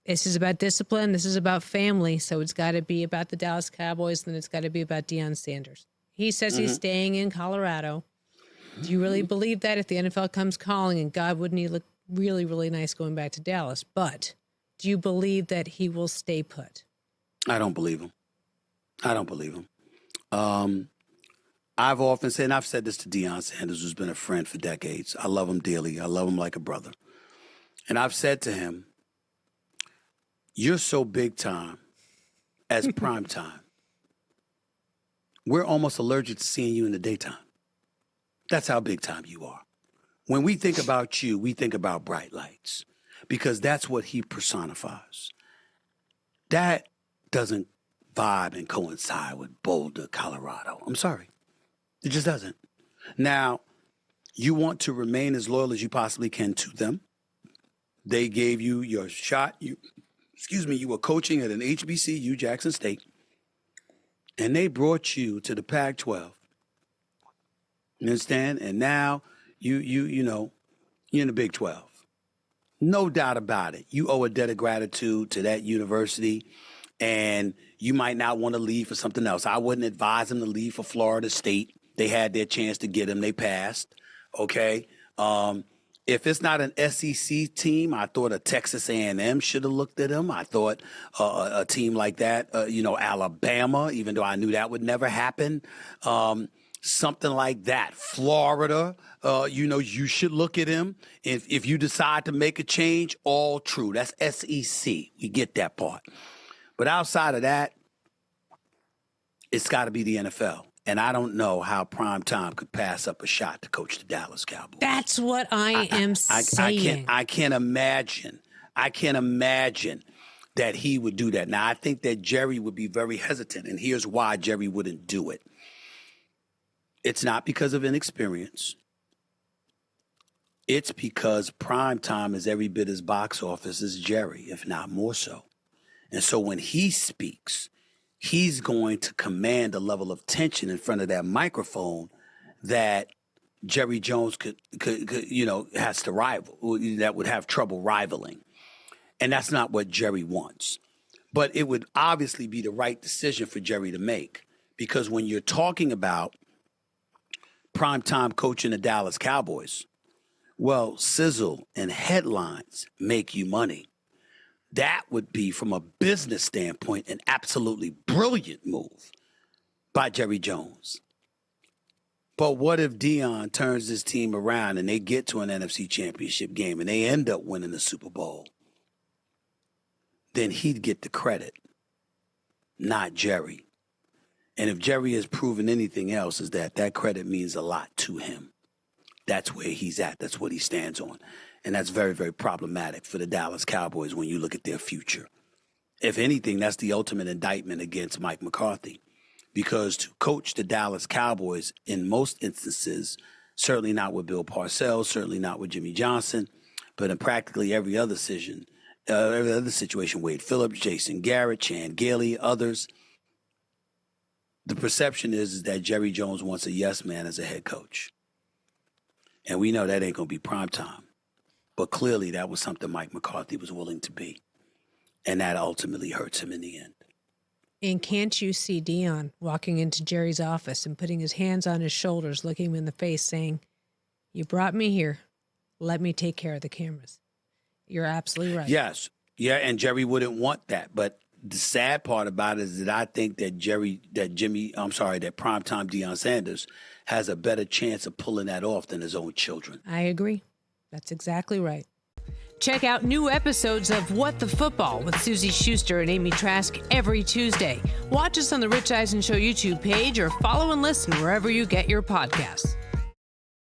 This is about discipline. This is about family. So it's got to be about the Dallas Cowboys, then it's got to be about Deion Sanders. He says he's staying in Colorado. Do you really believe that if the NFL comes calling, and God, wouldn't he look really, really nice going back to Dallas? But do you believe that he will stay put? I don't believe him. I've often said, and I've said this to Deion Sanders, who's been a friend for decades. I love him dearly. I love him like a brother. And I've said to him, you're so big time as prime time. We're almost allergic to seeing you in the daytime. That's how big time you are. When we think about you, we think about bright lights because that's what he personifies. That doesn't vibe and coincide with Boulder, Colorado. I'm sorry. It just doesn't. Now, you want to remain as loyal as you possibly can to them. They gave you your shot. You were coaching at an HBCU, Jackson State, and they brought you to the Pac-12. You understand? And now you're in the Big 12. No doubt about it. You owe a debt of gratitude to that university, and you might not want to leave for something else. I wouldn't advise them to leave for Florida State. They had their chance to get him. They passed. Okay. If it's not an SEC team, I thought a Texas A&M should have looked at him. I thought a team like that, Alabama, even though I knew that would never happen. Something like that. Florida, you should look at him. If you decide to make a change, all true. That's SEC. We get that part. But outside of that, it's got to be the NFL. And I don't know how Prime Time could pass up a shot to coach the Dallas Cowboys. That's what I am saying. I can't imagine that he would do that. Now, I think that Jerry would be very hesitant, and here's why Jerry wouldn't do it. It's not because of inexperience. It's because Prime Time is every bit as box office as Jerry, if not more so. And so when he speaks, he's going to command a level of tension in front of that microphone that Jerry Jones could has to rival, that would have trouble rivaling. And that's not what Jerry wants. But it would obviously be the right decision for Jerry to make, because when you're talking about primetime coaching the Dallas Cowboys, well, sizzle and headlines make you money. That would be, from a business standpoint, an absolutely brilliant move by Jerry Jones. But what if Deion turns this team around and they get to an NFC Championship game and they end up winning the Super Bowl? Then he'd get the credit, not Jerry. And if Jerry has proven anything else, is that credit means a lot to him. That's where he's at. That's what he stands on. And that's very, very problematic for the Dallas Cowboys when you look at their future. If anything, that's the ultimate indictment against Mike McCarthy. Because to coach the Dallas Cowboys in most instances, certainly not with Bill Parcells, certainly not with Jimmy Johnson, but in practically every other situation, Wade Phillips, Jason Garrett, Chan Gailey, others, the perception is that Jerry Jones wants a yes man as a head coach. And we know that ain't going to be prime time. But clearly that was something Mike McCarthy was willing to be. And that ultimately hurts him in the end. And can't you see Deion walking into Jerry's office and putting his hands on his shoulders, looking him in the face, saying, "You brought me here. Let me take care of the cameras." You're absolutely right. Yes. Yeah, and Jerry wouldn't want that. But the sad part about it is that I think that that primetime Deion Sanders has a better chance of pulling that off than his own children. I agree. That's exactly right. Check out new episodes of What the Football with Suzy Shuster and Amy Trask every Tuesday. Watch us on the Rich Eisen Show YouTube page or follow and listen wherever you get your podcasts.